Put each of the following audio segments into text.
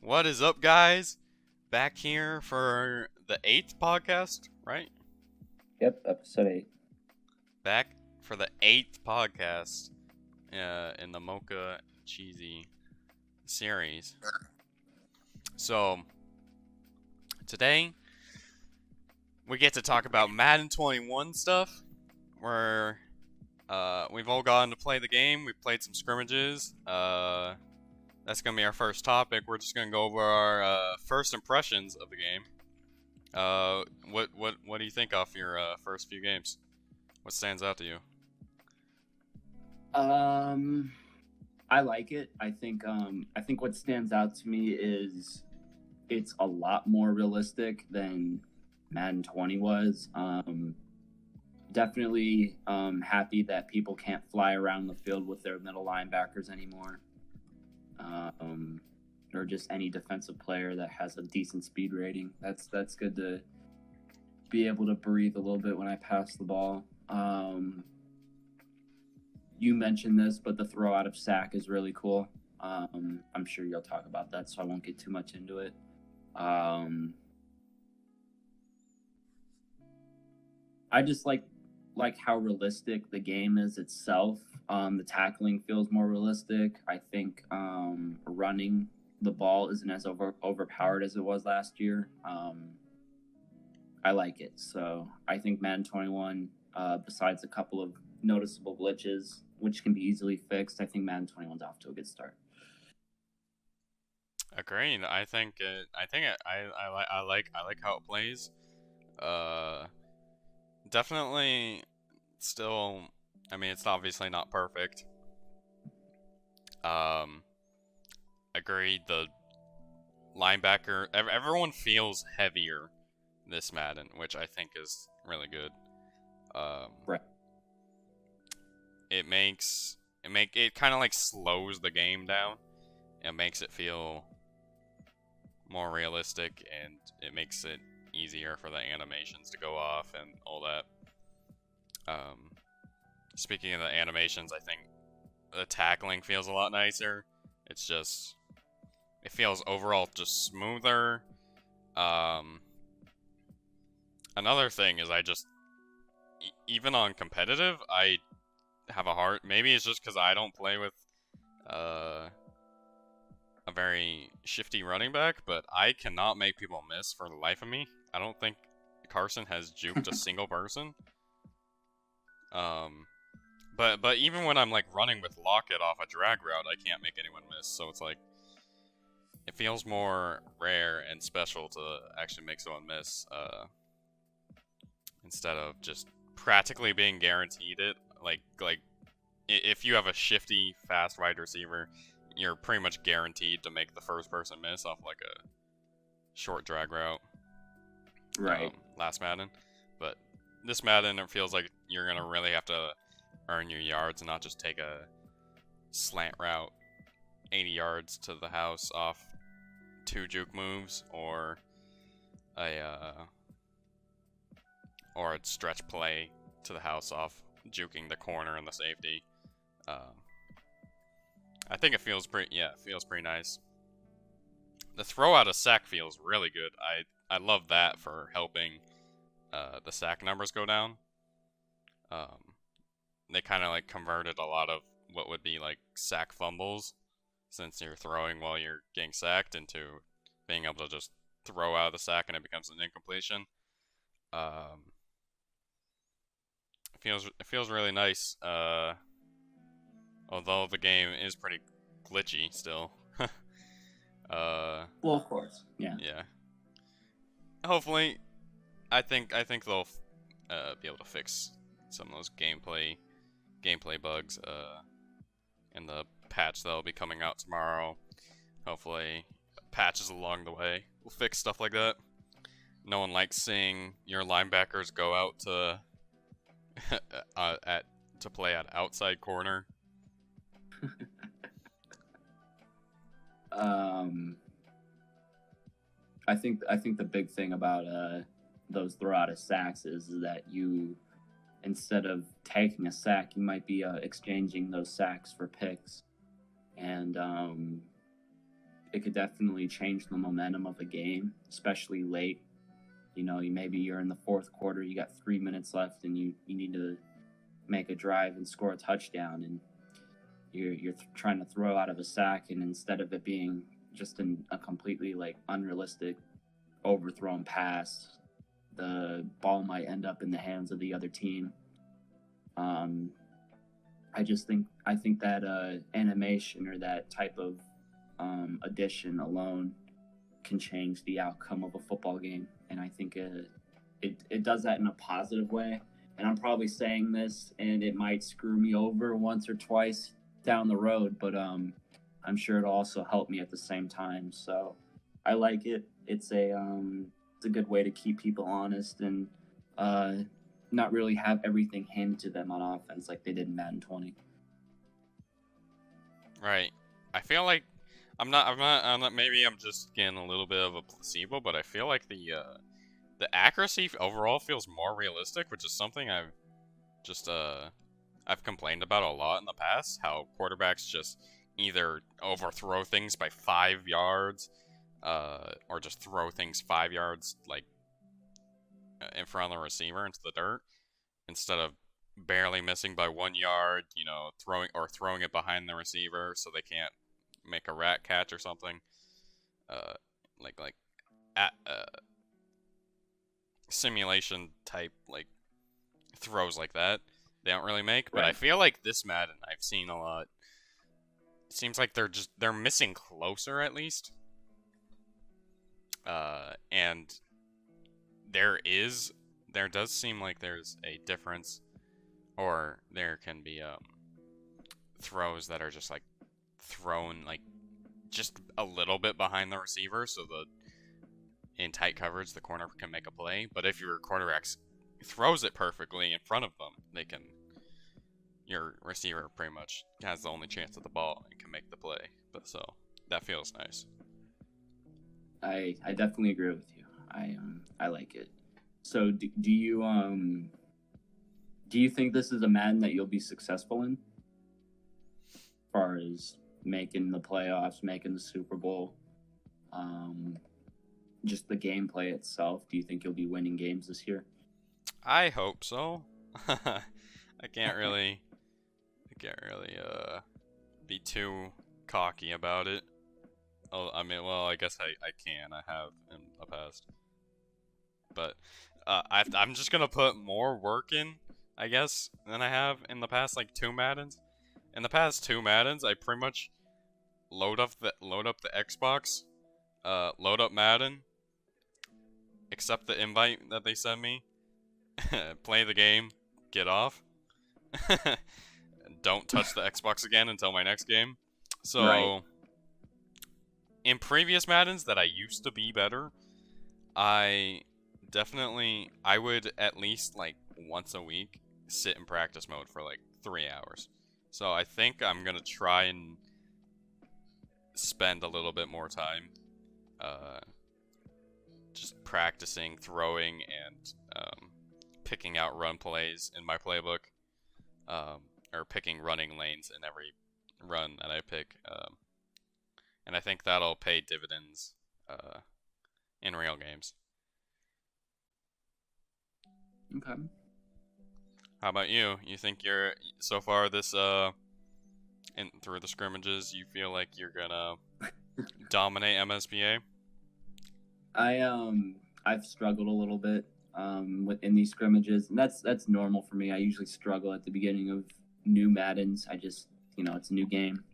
What is up, guys? Back here for the eighth podcast, right? Yep, episode 8. Back for the eighth podcast in the Mocha Cheesy series. So, today we get to talk about Madden 21 stuff. Where we've all gotten to play the game. We've played some scrimmages. That's gonna be our first topic. We're just gonna go over our first impressions of the game. What do you think off your first few games? What stands out to you? I like it. I think what stands out to me is it's a lot more realistic than Madden 20 was. Definitely happy that people can't fly around the field with their middle linebackers anymore. Or just any defensive player that has a decent speed rating. That's good to be able to breathe a little bit when I pass the ball. You mentioned this, but the throw out of sack is really cool. I'm sure you'll talk about that, so I won't get too much into it. I just like how realistic the game is itself. The tackling feels more realistic. I think running the ball isn't as overpowered as it was last year. I like it. So I think Madden 21, besides a couple of noticeable glitches, which can be easily fixed, I think Madden 21's off to a good start. Agreed. I like how it plays. Uh, Definitely still. I mean, it's obviously not perfect. Um, Agreed. The linebacker, everyone feels heavier this Madden, which I think is really good. Right. It kind of like slows the game down. It makes it feel more realistic, and it makes it easier for the animations to go off and all that. Speaking of the animations, I think the tackling feels a lot nicer. It feels overall just smoother. Another thing is even on competitive, I have a hard. Maybe it's just because I don't play with a very shifty running back, but I cannot make people miss for the life of me. I don't think Carson has juked a single person. But even when I'm like running with Lockett off a drag route, I can't make anyone miss. So it's like it feels more rare and special to actually make someone miss, instead of just practically being guaranteed it. Like if you have a shifty, fast wide receiver, you're pretty much guaranteed to make the first person miss off like a short drag route. Right. Last Madden, but this Madden, it feels like you're gonna really have to earn your yards and not just take a slant route 80 yards to the house off 2 juke moves or a stretch play to the house off juking the corner and the safety. I think it feels pretty nice. The throw out of sack feels really good. I love that for helping the sack numbers go down. They kind of like converted a lot of what would be like sack fumbles, since you're throwing while you're getting sacked, into being able to just throw out of the sack and it becomes an incompletion. It feels really nice. Although the game is pretty glitchy still. Well, of course. Yeah. Yeah. Hopefully, I think they'll be able to fix some of those gameplay bugs in the patch that'll be coming out tomorrow. Hopefully, patches along the way will fix stuff like that. No one likes seeing your linebackers go out to to play at outside corner. I think the big thing about those throw out of sacks is that you, instead of taking a sack, you might be exchanging those sacks for picks, and it could definitely change the momentum of a game, especially late. You know, maybe you're in the fourth quarter, you got 3 minutes left, and you need to make a drive and score a touchdown, and you're trying to throw out of a sack, and instead of it being just a completely like unrealistic overthrown pass, the ball might end up in the hands of the other team. I think that animation or that type of addition alone can change the outcome of a football game, and I think it does that in a positive way. And I'm probably saying this, and it might screw me over once or twice down the road, but I'm sure it'll also help me at the same time. So I like it. It's a good way to keep people honest and not really have everything handed to them on offense like they did in Madden 20. Right. I feel like I'm not. Maybe I'm just getting a little bit of a placebo, but I feel like the accuracy overall feels more realistic, which is something I've complained about a lot in the past. How quarterbacks just either overthrow things by 5 yards, or just throw things 5 yards like in front of the receiver into the dirt, instead of barely missing by 1 yard. You know, throwing it behind the receiver so they can't make a rat catch or something. Like at simulation type like throws like that they don't really make. But Right. I feel like this Madden I've seen a lot. It seems like they're missing closer at least. And there does seem like there's a difference, or there can be throws that are just like thrown like just a little bit behind the receiver, so in tight coverage the corner can make a play. But if your quarterback throws it perfectly in front of them, your receiver pretty much has the only chance at the ball and can make the play. But so that feels nice. I definitely agree with you. I like it. So do you think this is a Madden that you'll be successful in? As far as making the playoffs, making the Super Bowl, just the gameplay itself. Do you think you'll be winning games this year? I hope so. I can't really be too cocky about it. Oh, I mean, well, I guess I can. I have in the past. But I'm just gonna put more work in, I guess, than I have in the past like 2 Maddens. In the past 2 Maddens, I pretty much load up the Xbox, load up Madden, accept the invite that they send me, play the game, get off, don't touch the Xbox again until my next game. So, Right. in previous Maddens that I used to be better, I would at least like once a week sit in practice mode for like 3 hours. So I think I'm gonna try and spend a little bit more time just practicing throwing and picking out run plays in my playbook, or picking running lanes in every run that I pick, and I think that'll pay dividends in real games. Okay. How about you? You think you're so far this through the scrimmages, you feel like you're gonna dominate MSPA? I've struggled a little bit within these scrimmages, and that's normal for me. I usually struggle at the beginning of new Maddens. I just, it's a new game.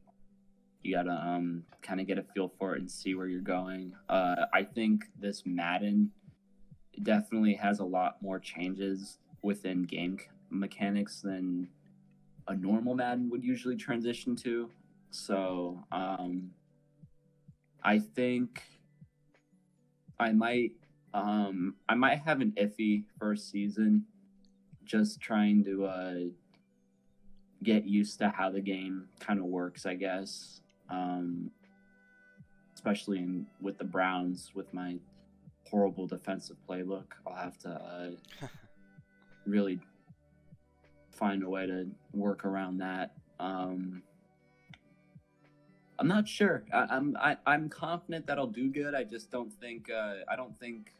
You gotta kind of get a feel for it and see where you're going. I think this Madden definitely has a lot more changes within game mechanics than a normal Madden would usually transition to. So I think I might have an iffy first season, just trying to get used to how the game kind of works, I guess. Especially with the Browns, with my horrible defensive playbook, I'll have to really find a way to work around that. I'm not sure. I'm confident that I'll do good. I just don't think I don't think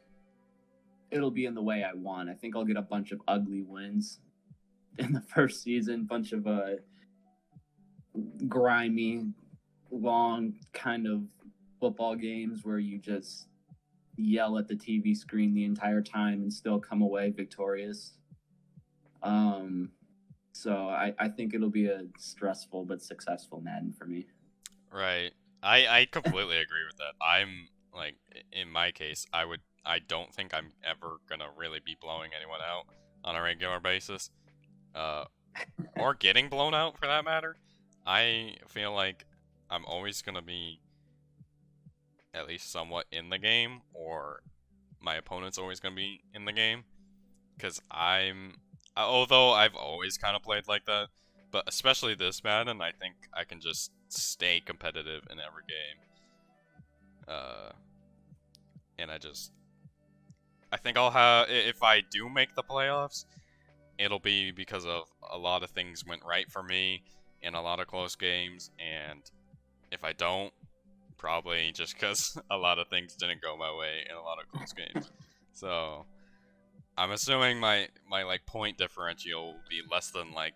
it'll be in the way I want. I think I'll get a bunch of ugly wins in the first season, bunch of grimy, long kind of football games where you just yell at the TV screen the entire time and still come away victorious. So I think it'll be a stressful but successful Madden for me. Right. I completely agree with that. I'm like, in my case, I don't think I'm ever gonna really be blowing anyone out on a regular basis. Or getting blown out for that matter. I feel like I'm always gonna be at least somewhat in the game, or my opponent's always gonna be in the game. Because although I've always kind of played like that, but especially this Madden, I think I can just stay competitive in every game. And I think I'll have, if I do make the playoffs, it'll be because of a lot of things went right for me in a lot of close games, and if I don't, probably just because a lot of things didn't go my way in a lot of close games. So I'm assuming my like point differential will be less than like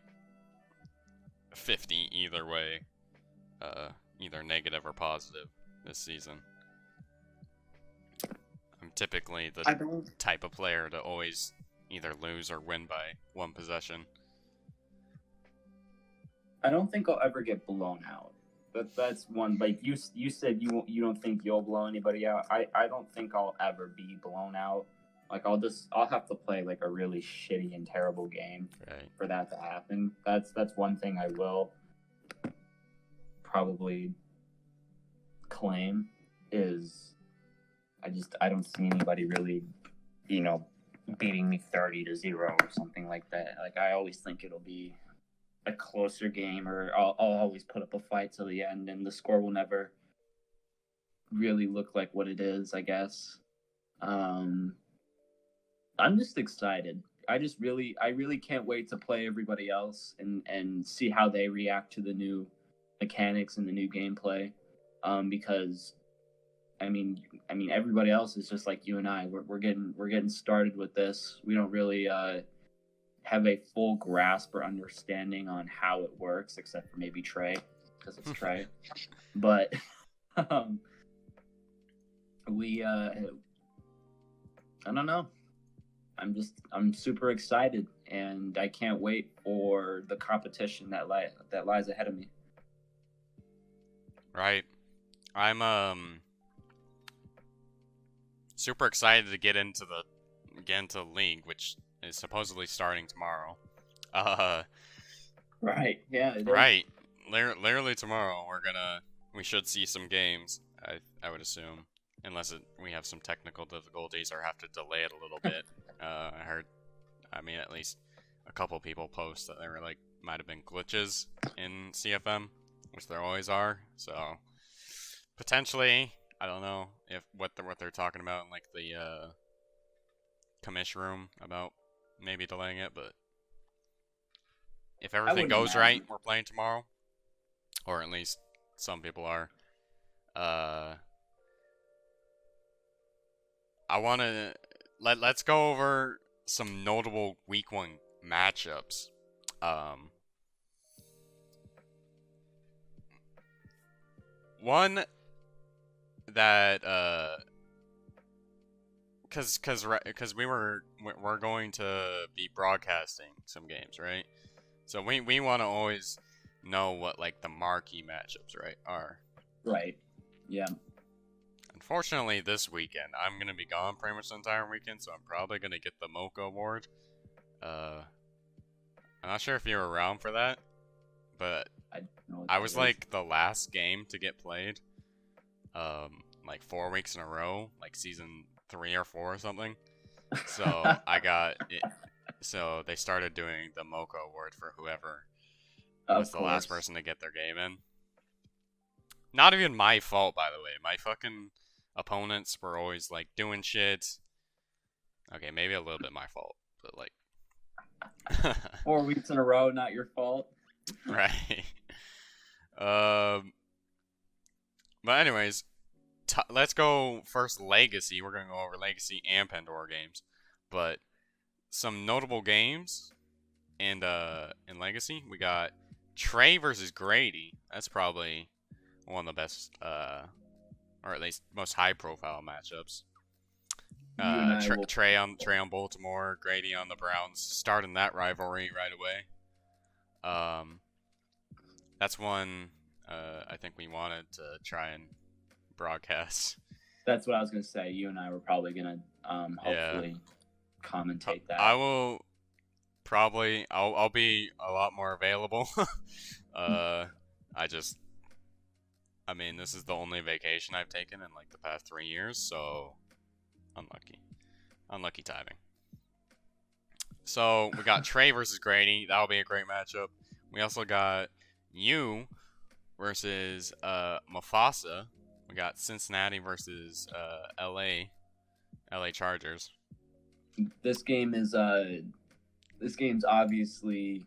50 either way, either negative or positive this season. I'm typically the type of player to always either lose or win by one possession. I don't think I'll ever get blown out. That's one. Like you said, you don't think you'll blow anybody out. I don't think I'll ever be blown out. Like I'll have to play like a really shitty and terrible game for that to happen. That's one thing I will probably claim is I don't see anybody really, beating me 30-0 or something like that. Like I always think it'll be a closer game, or I'll always put up a fight till the end, and the score will never really look like what it is, I guess. I'm just excited. I really can't wait to play everybody else and see how they react to the new mechanics and the new gameplay. Because I mean everybody else is just like you and I. We're getting started with this. We don't really have a full grasp or understanding on how it works, except for maybe Trey, because it's Trey. But we I don't know. I'm super excited, and I can't wait for the competition that lies ahead of me. Right. I'm super excited to get into the league, which is supposedly starting tomorrow. Right. Yeah. Right. Literally tomorrow we should see some games. I would assume, unless we have some technical difficulties or have to delay it a little bit. I heard, at least a couple people post that there were might have been glitches in CFM, which there always are. So potentially, I don't know if what they're talking about in the commish room about maybe delaying it, but if everything goes right, we're playing tomorrow, or at least some people are. I want to let's go over some notable week 1 matchups. One that because we're going to be broadcasting some games, right? So we want to always know what the marquee matchups are. Right. Yeah. Unfortunately, this weekend I'm gonna be gone pretty much the entire weekend, so I'm probably gonna get the Mocha Award. I'm not sure if you were around for that, but I was the last game to get played. 4 weeks in a row, season 3 or 4 or something. So I got it. So they started doing the Mocha Award for whoever was the last person to get their game in. Not even my fault, by the way. My fucking opponents were always doing shit. Okay, maybe a little bit my fault, but 4 weeks in a row, not your fault. Right. But anyways, let's go first Legacy. We're gonna go over Legacy and Pandora games, but some notable games in Legacy, we got Trey versus Grady. That's probably one of the best, or at least most high-profile matchups. You and I will. Trey on Baltimore, Grady on the Browns, starting that rivalry right away. That's one I think we wanted to try and broadcast. That's what I was gonna say. You and I were probably gonna hopefully commentate that. I will probably. I'll be a lot more available. I mean, this is the only vacation I've taken in like the past 3 years, so unlucky timing. So we got Trey versus Grady. That'll be a great matchup. We also got you versus Mufasa. We got Cincinnati versus LA Chargers. This game's obviously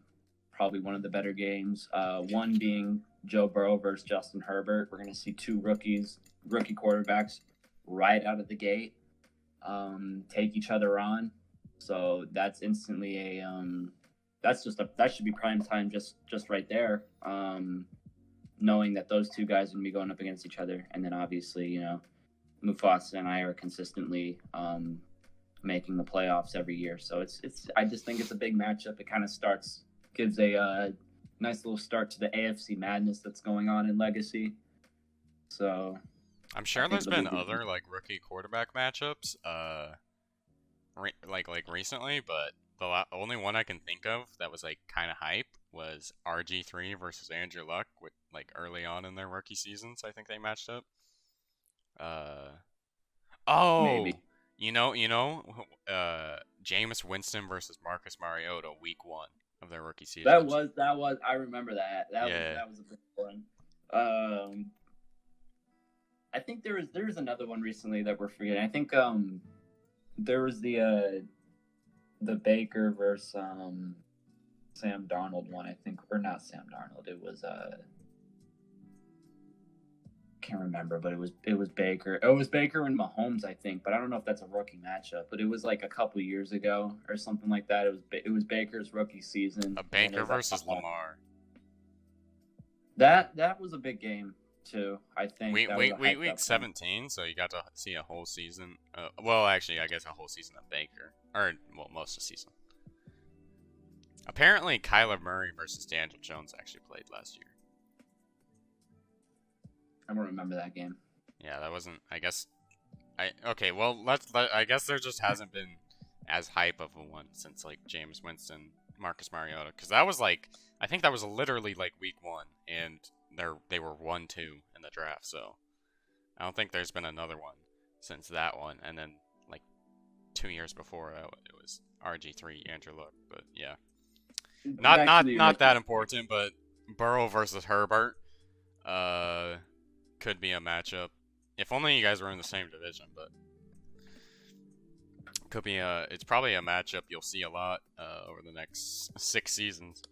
probably one of the better games. One being Joe Burrow versus Justin Herbert. We're going to see two rookie quarterbacks right out of the gate take each other on. So that's instantly that should be prime time just right there. Knowing that those two guys are going to be going up against each other, and then obviously Mufasa and I are consistently making the playoffs every year. So I just think it's a big matchup. It kind of gives a nice little start to the AFC madness that's going on in Legacy. So I'm sure there's been other like rookie quarterback matchups, like recently, but the only one I can think of that was like kind of hype was RG3 versus Andrew Luck with like early on in their rookie seasons. I think they matched up. Maybe. Jameis Winston versus Marcus Mariota, week 1 of their rookie season. That was. I remember that. That was a big one. I think there was another one recently that we're forgetting. I think there was the Baker versus Sam Darnold one. I think, or not Sam Darnold. It was can't remember, but it was Baker. It was Baker and Mahomes, I think, but I don't know if that's a rookie matchup. But it was like a couple years ago or something like that. It was Baker's rookie season. A Baker versus Lamar. That was a big game too. I think. Week 17, so you got to see a whole season. Well, actually, I guess a whole season of Baker, or most of the season. Apparently, Kyler Murray versus Daniel Jones actually played last year. I don't remember that game. Yeah, that wasn't. I guess. Okay. Well, I guess there just hasn't been as hype of a one since like Jameis Winston, Marcus Mariota, because that was like I think that was literally like week 1, and they were 1-2 in the draft. So I don't think there's been another one since that one, and then like 2 years before it was RG3 Andrew Luck. But yeah, not that important. But Burrow versus Herbert. Could be a matchup. If only you guys were in the same division, but could be it's probably a matchup you'll see a lot over the next 6 seasons.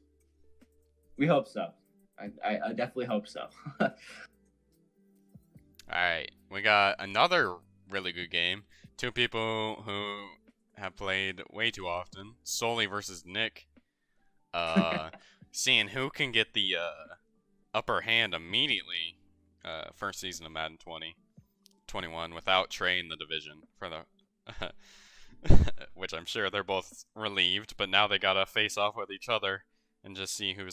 We hope so. I definitely hope so. Alright, we got another really good game. 2 people who have played way too often. Sully versus Nick. Seeing who can get the upper hand immediately. First season of Madden 2021 without Trey in the division for the which I'm sure they're both relieved, but now they gotta face off with each other and just see who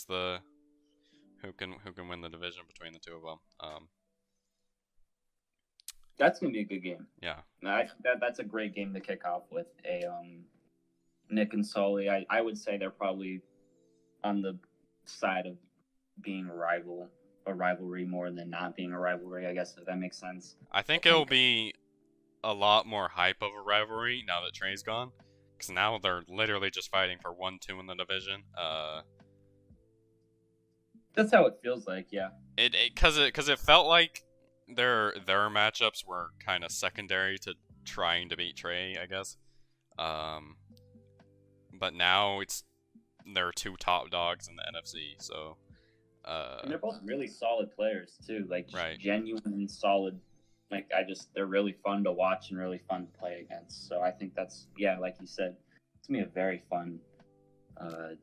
can win the division between the two of them. That's gonna be a good game. Yeah, that's a great game to kick off with. Nick and Sully. I would say they're probably on the side of being a rivalry more than not being a rivalry, I guess, if that makes sense. I think it'll be a lot more hype of a rivalry now that Trey's gone, because now they're literally just fighting for 1-2 in the division. That's how it feels like, yeah. Because it felt like their matchups were kind of secondary to trying to beat Trey, I guess. But now there are 2 top dogs in the NFC, so And they're both really solid players too, like just Right. genuine solid. Like they're really fun to watch and really fun to play against. So I think that's like you said, it's gonna be a very fun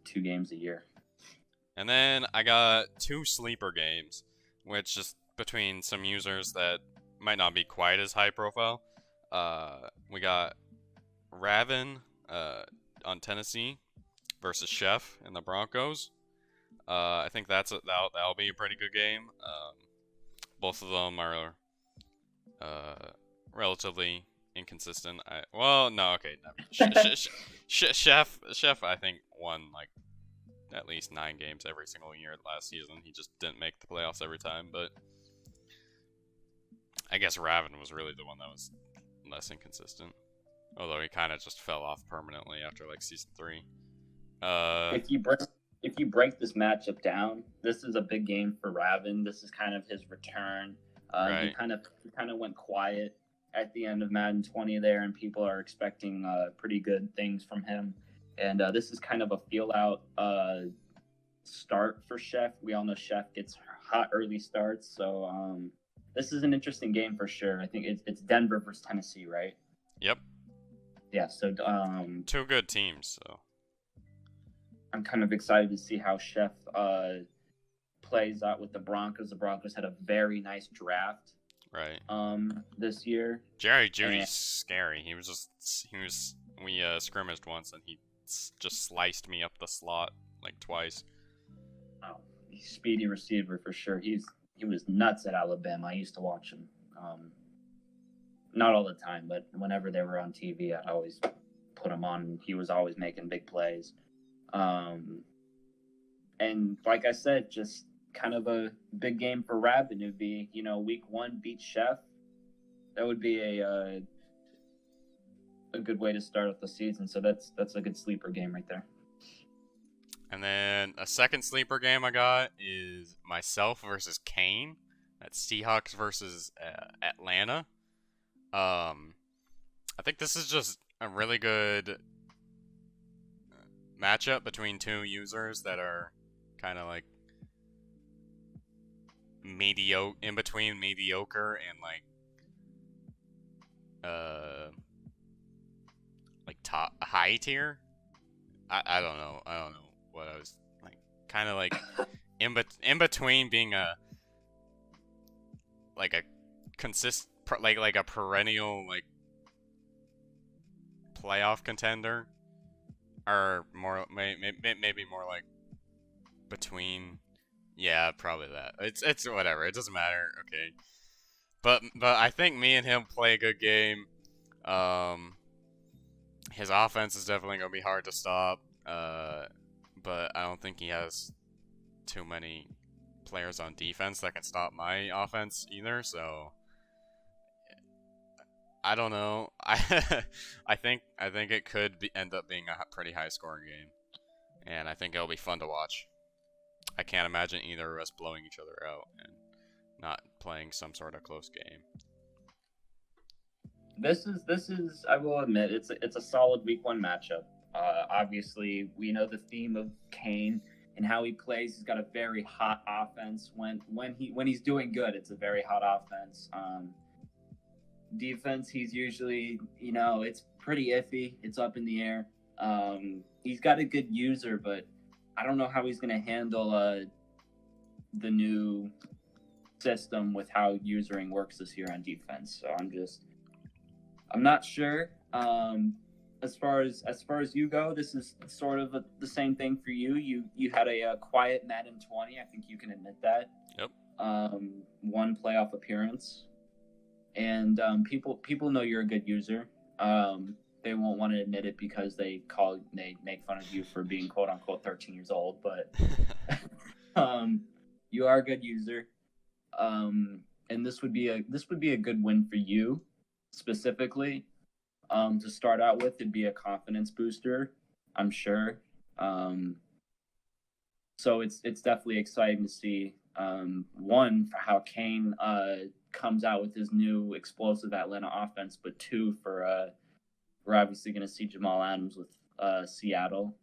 2 games a year. And then I got 2 sleeper games, which is between some users that might not be quite as high profile. We got Raven on Tennessee versus Chef in the Broncos. I think that'll be a pretty good game. Both of them are relatively inconsistent. Chef I think won like at least 9 games every single year last season. He just didn't make the playoffs every time, but I guess Raven was really the one that was less inconsistent. Although he kind of just fell off permanently after like season 3. If you break this matchup down, this is a big game for Raven. This is kind of his return. Right. He kind of went quiet at the end of Madden 20 there, and people are expecting pretty good things from him. And this is kind of a feel-out start for Chef. We all know Chef gets hot early starts, so this is an interesting game for sure. I think it's Denver versus Tennessee, right? Yep. Yeah, so 2 good teams, so I'm kind of excited to see how Chef plays out with the Broncos. The Broncos had a very nice draft, right. This year. Jerry Jeudy's scary. We scrimmaged once and he just sliced me up the slot like twice. Oh, he's a speedy receiver for sure. He was nuts at Alabama. I used to watch him. Not all the time, but whenever they were on TV, I'd always put him on. He was always making big plays. And like I said, just kind of a big game for Raven. It would be, week 1 beat Chef. That would be a good way to start off the season. So that's a good sleeper game right there. And then a second sleeper game I got is myself versus Kane. That's Seahawks versus Atlanta. I think this is just a really good matchup between 2 users that are kind of like in between mediocre and like top high tier. I don't know what I was like, kind of like in between being a perennial like playoff contender, or more maybe more like between. Yeah, probably that. It's whatever. It doesn't matter. Okay, but I think me and him play a good game. His offense is definitely gonna be hard to stop. But I don't think he has too many players on defense that can stop my offense either. So I don't know. I think it could end up being a pretty high scoring game, and I think it'll be fun to watch. I can't imagine either of us blowing each other out and not playing some sort of close game. This is I will admit it's a solid week 1 matchup. Obviously, we know the theme of Kane and how he plays. He's got a very hot offense. When he's doing good, it's a very hot offense. Defense, he's usually, it's pretty iffy. It's up in the air. He's got a good user, but I don't know how he's going to handle the new system with how usering works this year on defense. So I'm not sure. As far as you go, this is sort of the same thing for you. You had a quiet Madden 20. I think you can admit that. Yep. 1 playoff appearance, and people know you're a good user. They won't want to admit it because they make fun of you for being quote unquote 13 years old, but you are a good user. And this would be a good win for you specifically. To start out with, it'd be a confidence booster, I'm sure. So it's definitely exciting to see, one, for how Kane comes out with his new explosive Atlanta offense, but 2, for we're obviously going to see Jamal Adams with Seattle.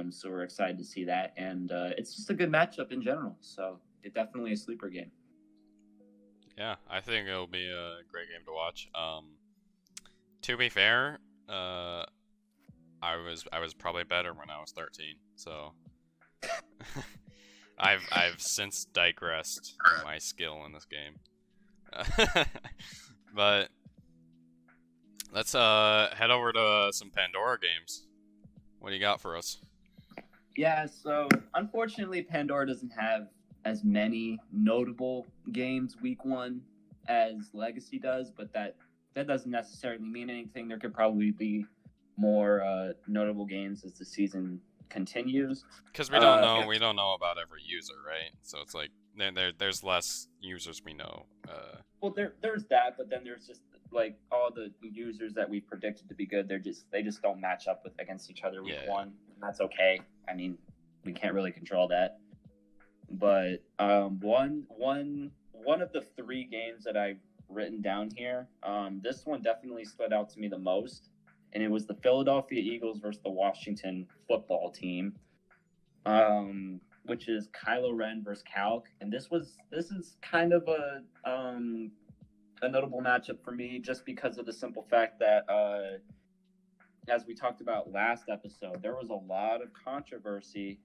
So we're excited to see that, and it's just a good matchup in general. So it's definitely a sleeper game. Yeah, I think it'll be a great game to watch. To be fair, I was probably better when I was 13, so I've since digressed in my skill in this game. But let's head over to some Pandora games. What do you got for us? Yeah, so unfortunately, Pandora doesn't have as many notable games week 1 as Legacy does, but that doesn't necessarily mean anything. There could probably be more notable games as the season continues. Because we don't know about every user, right? So it's like there's less users we know. Well, there's that, but then there's just like all the users that we predicted to be good. They just don't match up against each other week 1. And that's okay. I mean, we can't really control that. But one of the 3 games that I've written down here, this one definitely stood out to me the most, and it was the Philadelphia Eagles versus the Washington football team, which is Kylo Ren versus Calc, and this is kind of a notable matchup for me just because of the simple fact that as we talked about last episode, there was a lot of controversy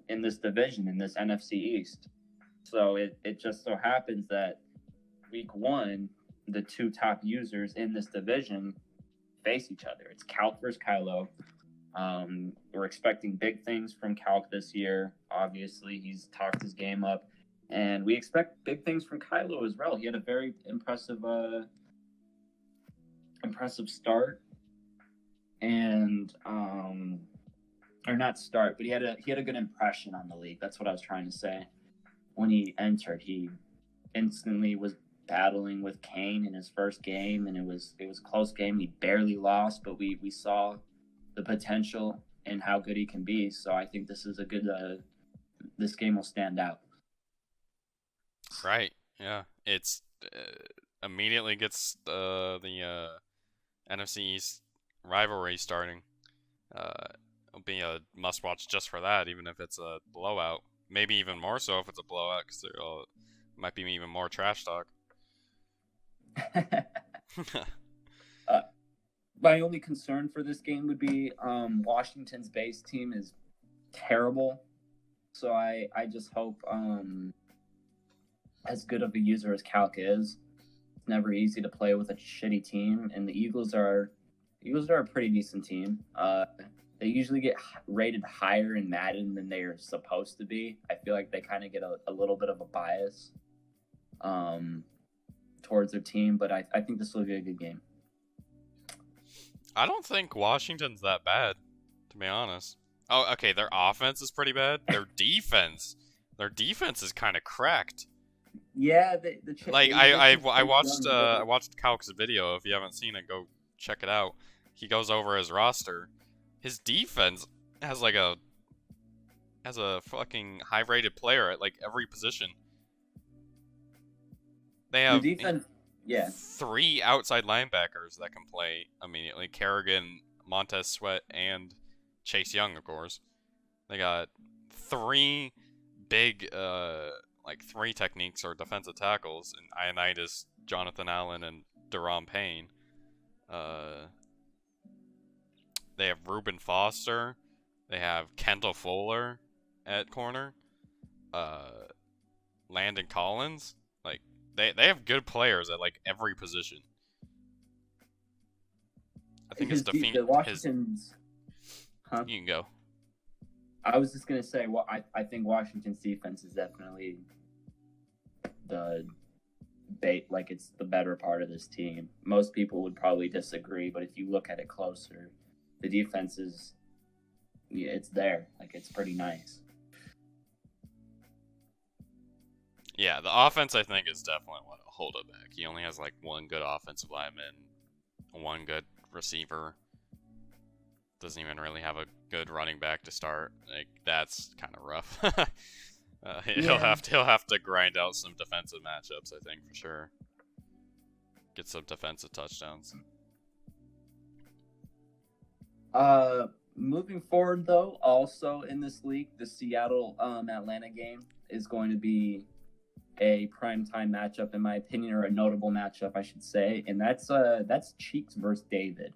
in this division, in this NFC East. So it just so happens that week 1, the 2 top users in this division face each other. It's Calc versus Kylo. We're expecting big things from Calc this year. Obviously, he's talked his game up, and we expect big things from Kylo as well. He had a very impressive start, and or not start, but he had a good impression on the league. That's what I was trying to say. When he entered, he instantly was battling with Kane in his first game, and it was a close game. He barely lost, but we saw the potential and how good he can be. So I think this is a good. This game will stand out. Right. Yeah. It's immediately gets the NFC East rivalry starting. It'll be a must-watch just for that, even if it's a blowout. Maybe even more so if it's a blowout, because there might be even more trash talk. My only concern for this game would be Washington's base team is terrible. So I just hope, as good of a user as Calc is, it's never easy to play with a shitty team. And the Eagles are a pretty decent team. They usually get rated higher in Madden than they're supposed to be. I feel like they kind of get a little bit of a bias towards their team, but I think this will be a good game. I don't think Washington's that bad, to be honest. Oh, okay, their offense is pretty bad. Their defense is kind of cracked. Yeah, I watched Calc's video. If you haven't seen it, go check it out. He goes over his roster. His defense has a fucking high-rated player at like every position. They have the defense, 3 outside linebackers that can play immediately. Kerrigan, Montez Sweat, and Chase Young, of course. They got 3 big 3 techniques or defensive tackles in Ioannidis, Jonathan Allen, and Deron Payne. They have Reuben Foster. They have Kendall Fuller at corner. Landon Collins. Like they have good players at like every position. I think his defense. Washington's. Huh? You can go. I was just gonna say, well, I think Washington's defense is definitely it's the better part of this team. Most people would probably disagree, but if you look at it closer, the defense is, it's there. Like, it's pretty nice. Yeah, the offense, I think, is definitely what will hold it back. He only has, like, 1 good offensive lineman, 1 good receiver. Doesn't even really have a good running back to start. Like, that's kind of rough. He'll have to grind out some defensive matchups, I think, for sure. Get some defensive touchdowns. moving forward, though, also in this league, the Seattle Atlanta game is going to be a primetime matchup, in my opinion, or a notable matchup, I should say, and that's Cheeks versus David.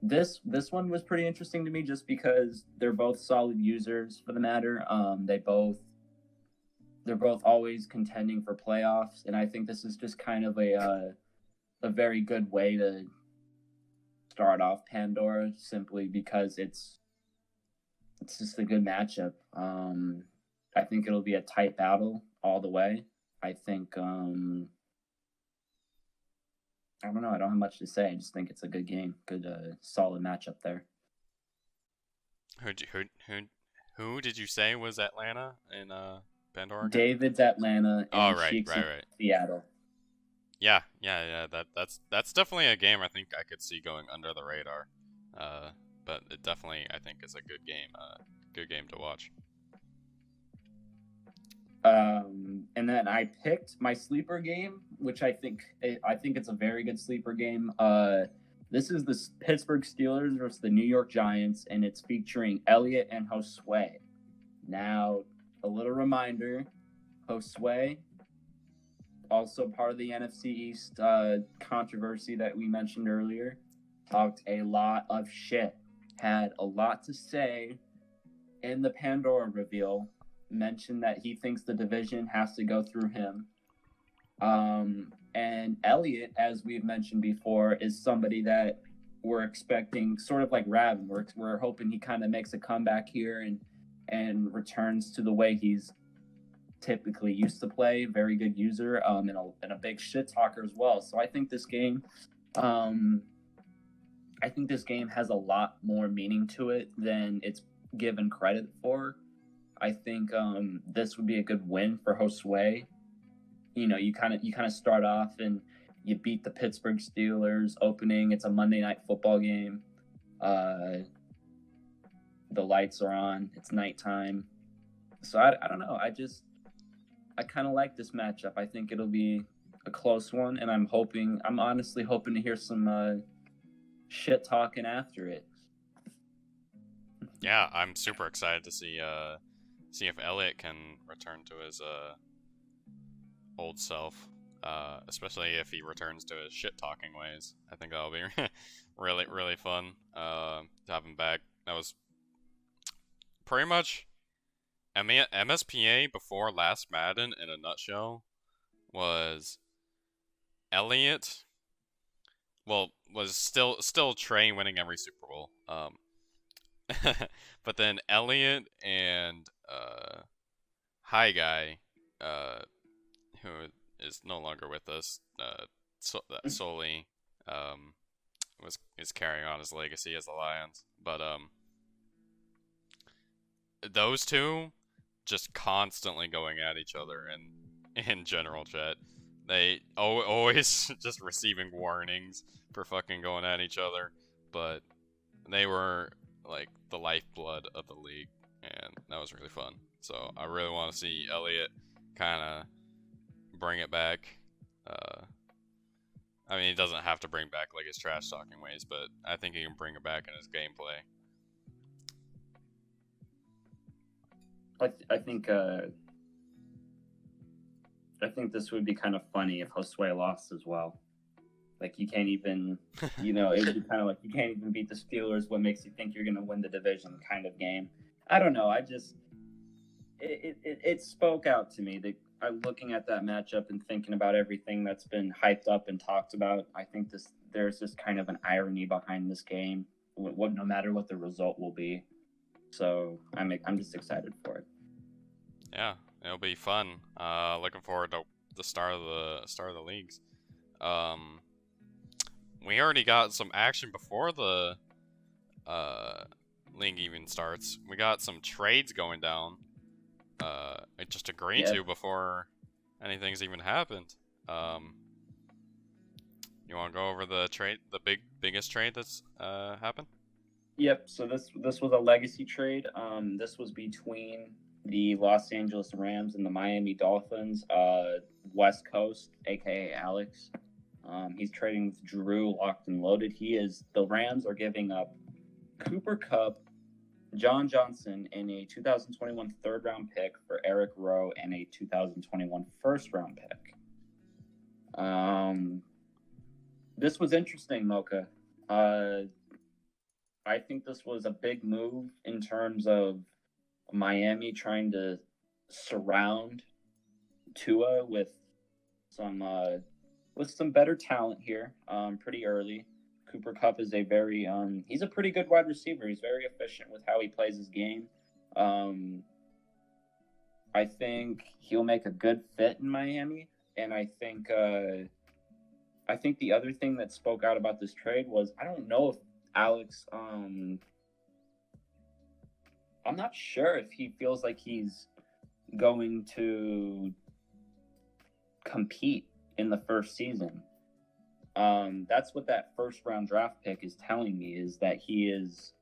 This one was pretty interesting to me just because they're both solid users for the matter. They're both always contending for playoffs, and I think this is just kind of a very good way to start off Pandora, simply because it's just a good matchup. I think it'll be a tight battle all the way. I think I don't know. I don't have much to say. I just think it's a good game, good solid matchup there. Who did you say was Atlanta in Pandora? David's Atlanta and right. Cheeks Seattle. Yeah. That's definitely a game I think I could see going under the radar. But it definitely I think is a good game. Good game to watch. And then I picked my sleeper game, which I think it's a very good sleeper game. This is the Pittsburgh Steelers versus the New York Giants, and it's featuring Elliott and Josue. Now, a little reminder, Josue, also part of the NFC East controversy that we mentioned earlier, talked a lot of shit, had a lot to say in the Pandora reveal, mentioned that he thinks the division has to go through him. And Elliott, as we've mentioned before, is somebody that we're expecting, sort of like Ravin. We're hoping he kind of makes a comeback here and returns to the way he's typically used to play. Very good user, and a big shit talker as well. So I think this game, has a lot more meaning to it than it's given credit for. I think this would be a good win for Josue. You know, you kind of start off and you beat the Pittsburgh Steelers opening. It's a Monday Night Football game. The lights are on. It's nighttime. So I don't know. I kind of like this matchup. I think it'll be a close one, and I'm honestly hoping to hear some shit talking after it. Yeah, I'm super excited to see if Elliott can return to his old self, especially if he returns to his shit talking ways. I think that'll be really really fun to have him back. That was pretty much MSPA before last Madden in a nutshell. Was Elliott was still Trey winning every Super Bowl. But then Elliott and Hi Guy, who is no longer with us, solely is carrying on his legacy as the Lions. But those two just constantly going at each other in general chat. They always just receiving warnings for fucking going at each other, but they were like the lifeblood of the league, and that was really fun. So I really want to see Elliott kind of bring it back. I mean, he doesn't have to bring back like his trash talking ways, but I think he can bring it back in his gameplay. I think this would be kind of funny if Josue lost as well. Like, you can't even, it would be kind of like you can't even beat the Steelers. What makes you think you're going to win the division kind of game? I don't know. It spoke out to me. I'm looking at that matchup and thinking about everything that's been hyped up and talked about. I think there's just kind of an irony behind this game, no matter what the result will be. So I'm just excited for it. Yeah, it'll be fun. Looking forward to the start of the leagues. We already got some action before the league even starts. We got some trades going down. Just agreed to before anything's even happened. You want to go over the trade, the biggest trade that's happened? Yep. So this was a legacy trade. This was between the Los Angeles Rams and the Miami Dolphins. West Coast, aka Alex, He's trading with Drew locked and loaded. The Rams are giving up Cooper Kupp, John Johnson, and a 2021 third round pick for Eric Rowe and a 2021 first round pick. This was interesting, Mocha. I think this was a big move in terms of Miami trying to surround Tua with some better talent here. Pretty early. Cooper Kupp is he's a pretty good wide receiver. He's very efficient with how he plays his game. I think he'll make a good fit in Miami, and I think the other thing that spoke out about this trade was I don't know if Alex. I'm not sure if he feels like he's going to compete in the first season. That's what that first round draft pick is telling me, is that he's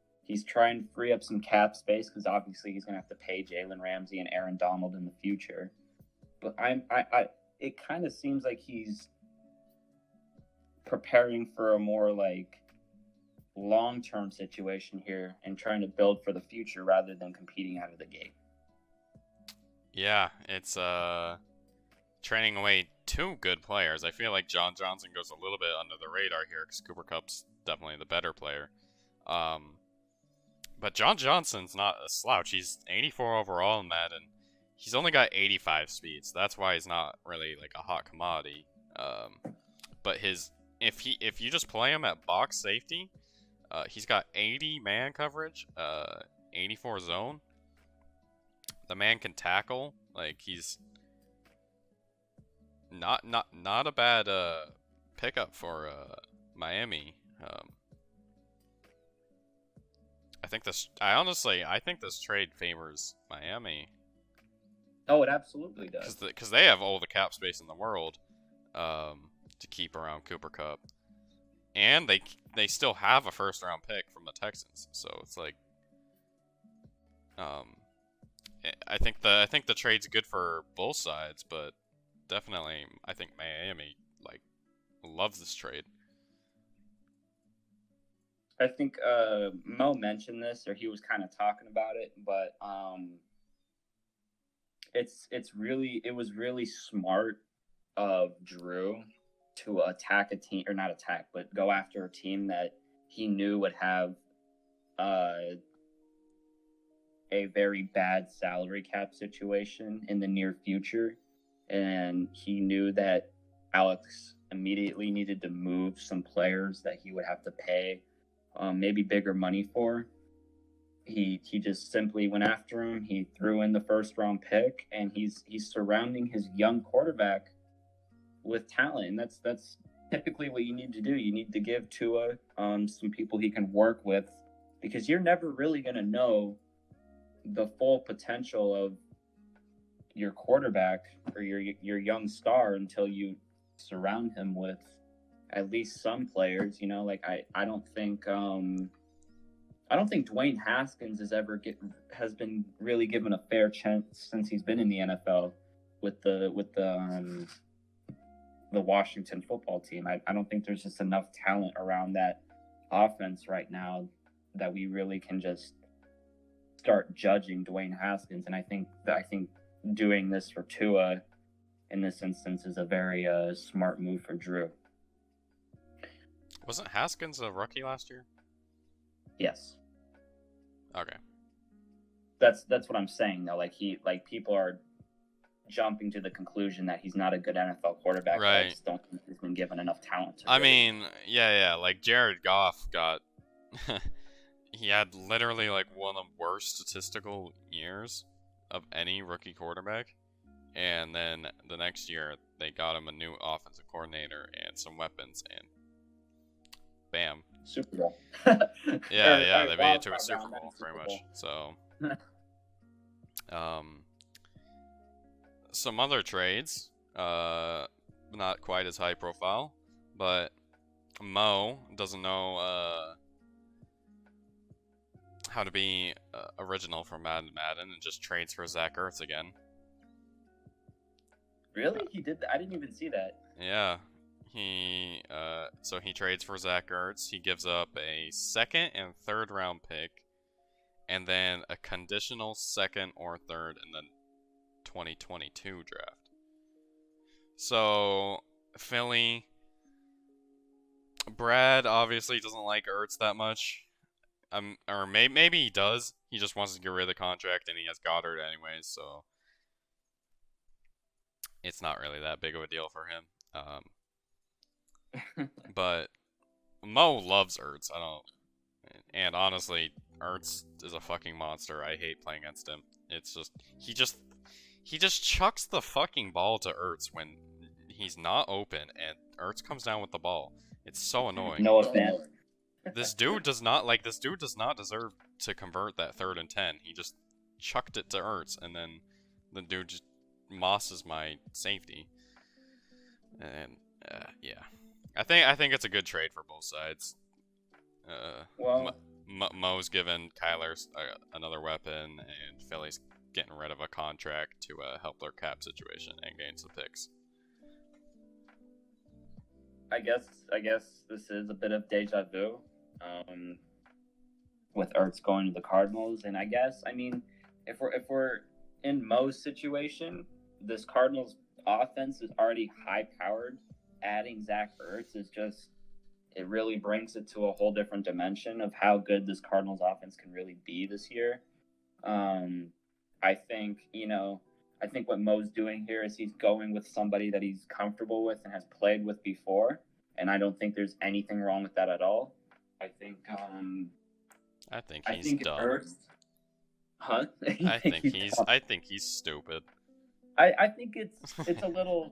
trying to free up some cap space because obviously he's going to have to pay Jalen Ramsey and Aaron Donald in the future. But it kind of seems like he's preparing for a more like long-term situation here and trying to build for the future rather than competing out of the gate. Yeah, it's training away two good players. I feel like John Johnson goes a little bit under the radar here because Cooper Kupp's definitely the better player. But John Johnson's not a slouch. He's 84 overall in Madden. He's only got 85 speed, so that's why he's not really like a hot commodity. But if you just play him at box safety, he's got 80 man coverage, 84 zone. The man can tackle. Like, he's not a bad pickup for Miami. I think this trade favors Miami. Oh, it absolutely does. Because they have all the cap space in the world to keep around Cooper Kupp, and they still have a first round pick from the Texans. So it's like, I think the trade's good for both sides, but definitely I think Miami like loves this trade. I think Mo mentioned this, or he was kind of talking about it, but it was really smart of Drew to attack a team, or not attack, but go after a team that he knew would have a very bad salary cap situation in the near future, and he knew that Alex immediately needed to move some players that he would have to pay maybe bigger money for. He just simply went after him. He threw in the first round pick, and he's surrounding his young quarterback with talent, and that's typically what you need to do. You need to give Tua some people he can work with, because you're never really going to know the full potential of your quarterback or your young star until you surround him with at least some players. You know, like I don't think Dwayne Haskins has been really given a fair chance since he's been in the NFL with the Washington football team. I don't think there's just enough talent around that offense right now that we really can just start judging Dwayne Haskins. And I think doing this for Tua in this instance is a very smart move for Drew. Wasn't Haskins a rookie last year? Yes. Okay. That's what I'm saying though. Like people are jumping to the conclusion that he's not a good NFL quarterback. Right. I just don't think he's been given enough talent to yeah. Like Jared Goff got he had literally like one of the worst statistical years of any rookie quarterback. And then the next year they got him a new offensive coordinator and some weapons, and bam. Super Bowl. Yeah, they made it to a Super Bowl, pretty much. So, some other trades, not quite as high profile, but Mo doesn't know how to be original for Madden and just trades for Zach Ertz again. Really? He did that? I didn't even see that. Yeah. he trades for Zach Ertz. He gives up a second and third round pick, and then a conditional second or third in the 2022 draft. So Philly, Brad obviously doesn't like Ertz that much. Or maybe he does. He just wants to get rid of the contract, and he has Goddard anyways, so it's not really that big of a deal for him. But Mo loves Ertz. And honestly, Ertz is a fucking monster. I hate playing against him. It's just he just chucks the fucking ball to Ertz when he's not open, and Ertz comes down with the ball. It's so annoying. No offense. This dude does not deserve to convert that 3rd and 10. He just chucked it to Ertz, and then the dude just mosses my safety. And yeah, I think it's a good trade for both sides. Well, Mo's given Kyler another weapon, and Philly's getting rid of a contract to help their cap situation and gain some picks. I guess this is a bit of deja vu, with Ertz going to the Cardinals, and I mean, if we're in Mo's situation, this Cardinals offense is already high powered. Adding Zach Ertz is just, it really brings it to a whole different dimension of how good this Cardinals offense can really be this year. I think what Mo's doing here is he's going with somebody that he's comfortable with and has played with before, and I don't think there's anything wrong with that at all. I think he's dumb. Ertz, huh? I think he's stupid. I think it's a little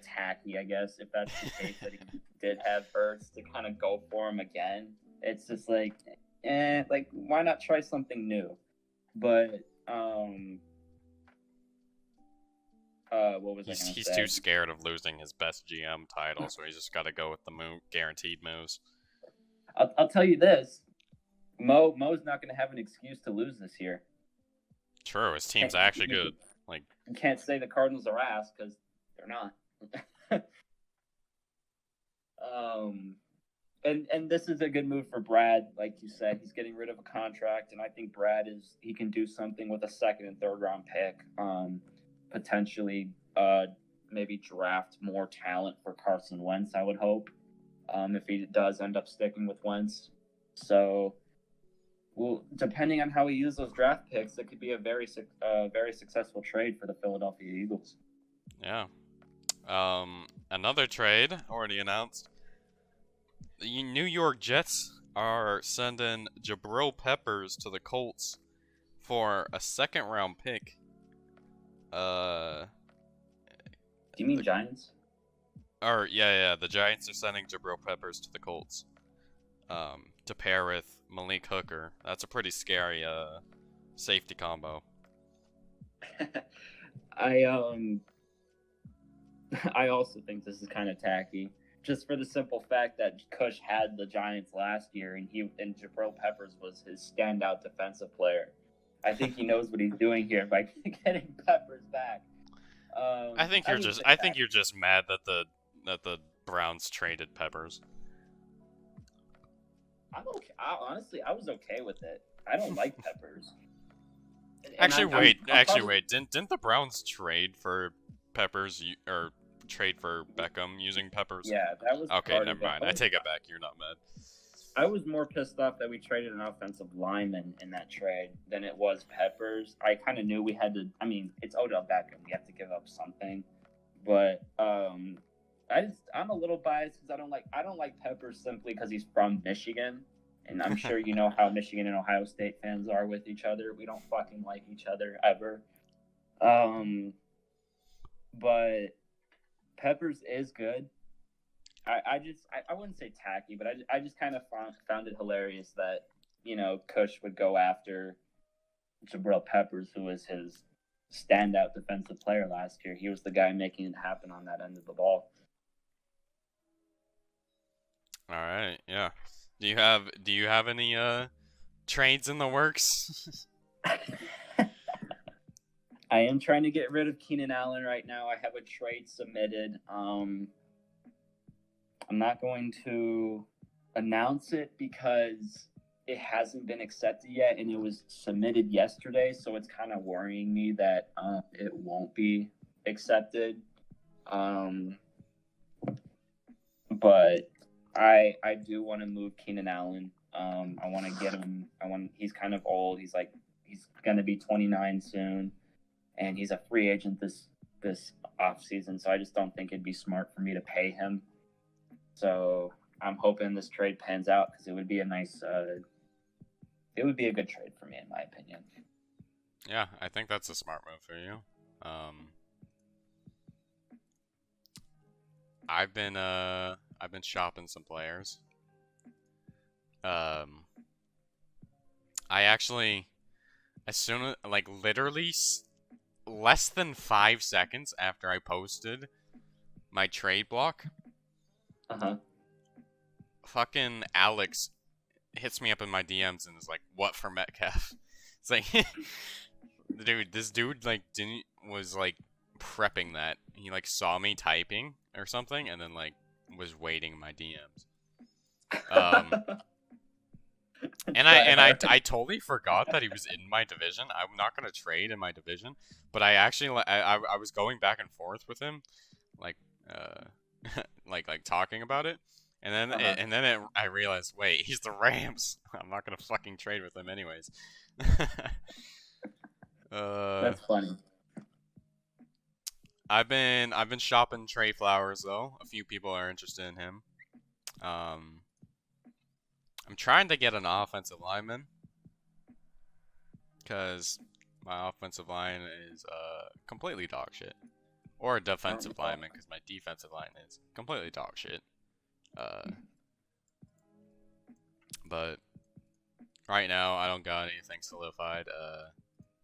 tacky, I guess, if that's the case, that he did have Ertz to kind of go for him again. It's just like why not try something new? But what was he's too scared of losing his best GM title, so he's just got to go with the guaranteed moves. I'll tell you this: Mo's not going to have an excuse to lose this year. True, his team's actually good. Like, you can't say the Cardinals are ass because they're not. And this is a good move for Brad. Like you said, he's getting rid of a contract, and I think he can do something with a 2nd and 3rd round pick. Potentially, maybe draft more talent for Carson Wentz, I would hope, if he does end up sticking with Wentz. So, well, depending on how he uses those draft picks, it could be a very successful trade for the Philadelphia Eagles. Yeah. Another trade already announced. The New York Jets are sending Jabril Peppers to the Colts for a 2nd round pick. Do you mean Giants? Yeah. The Giants are sending Jabril Peppers to the Colts. To pair with Malik Hooker. That's a pretty scary safety combo. I also think this is kind of tacky, just for the simple fact that Cush had the Giants last year, and Jabril Peppers was his standout defensive player. I think he knows what he's doing here by getting Peppers back. I think you're just mad that the Browns traded Peppers. I'm okay. Honestly, I was okay with it. I don't like Peppers. Actually, wait. Didn't the Browns trade for Peppers or trade for Beckham using Peppers? Yeah, that was okay. Never mind. I take it back. You're not mad. I was more pissed off that we traded an offensive lineman in that trade than it was Peppers. I kind of knew we had to. I mean, it's Odell Beckham. We have to give up something, but I'm a little biased because I don't like Peppers simply because he's from Michigan, and I'm sure you know how Michigan and Ohio State fans are with each other. We don't fucking like each other ever. But Peppers is good. I wouldn't say tacky, but I just kind of found it hilarious that, Cush would go after Jabril Peppers, who was his standout defensive player last year. He was the guy making it happen on that end of the ball. All right, yeah. Do you have any trades in the works? I am trying to get rid of Keenan Allen right now. I have a trade submitted. I'm not going to announce it because it hasn't been accepted yet, and it was submitted yesterday, so it's kind of worrying me that it won't be accepted. But I do want to move Keenan Allen. I want to get him. He's kind of old. He's gonna be 29 soon, and he's a free agent this off season. So I just don't think it'd be smart for me to pay him. So I'm hoping this trade pans out because it would be a nice. It would be a good trade for me, in my opinion. Yeah, I think that's a smart move for you. I've been shopping some players. I actually, as soon as, like, literally less than 5 seconds after I posted my trade block, fucking Alex hits me up in my DMs and is like, "What for Metcalf?" It's like, dude, this dude was prepping that. He saw me typing or something, and then was waiting my DMs. And I totally forgot that he was in my division. I'm not gonna trade in my division, but I actually I was going back and forth with him, like talking about it, and then I realized, wait, he's the Rams. I'm not gonna fucking trade with him anyways. That's funny. I've been shopping Trey Flowers though. A few people are interested in him. I'm trying to get an offensive lineman because my offensive line is completely dog shit, or a defensive lineman because my defensive line is completely dog shit. But right now I don't got anything solidified.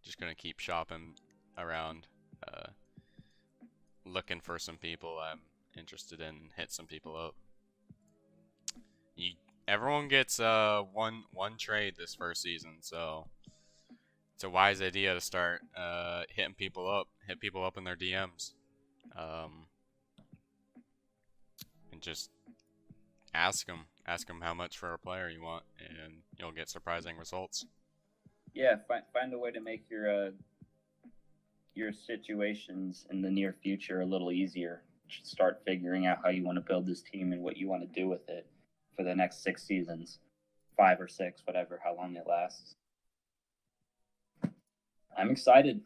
Just gonna keep shopping around, looking for some people I'm interested in. Hit some people up. Everyone gets one trade this first season, so it's a wise idea to start hitting people up. Hit people up in their DMs, and just ask them how much for a player you want, and you'll get surprising results. Yeah, find a way to make your situations in the near future a little easier. Start figuring out how you want to build this team and what you want to do with it for the next 6 seasons, 5 or 6, whatever, how long it lasts. I'm excited.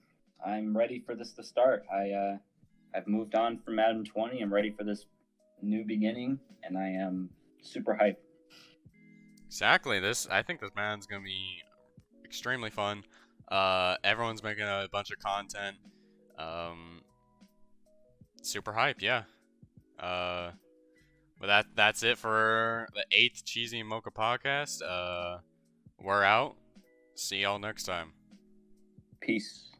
I'm ready for this to start. I've moved on from Madden 20. I'm ready for this new beginning, and I am super hyped. Exactly. I think this Madden's gonna be extremely fun. Everyone's making a bunch of content. Super hype, yeah. But that's it for the 8th Cheezy and Mocha podcast. We're out. See y'all next time. Peace.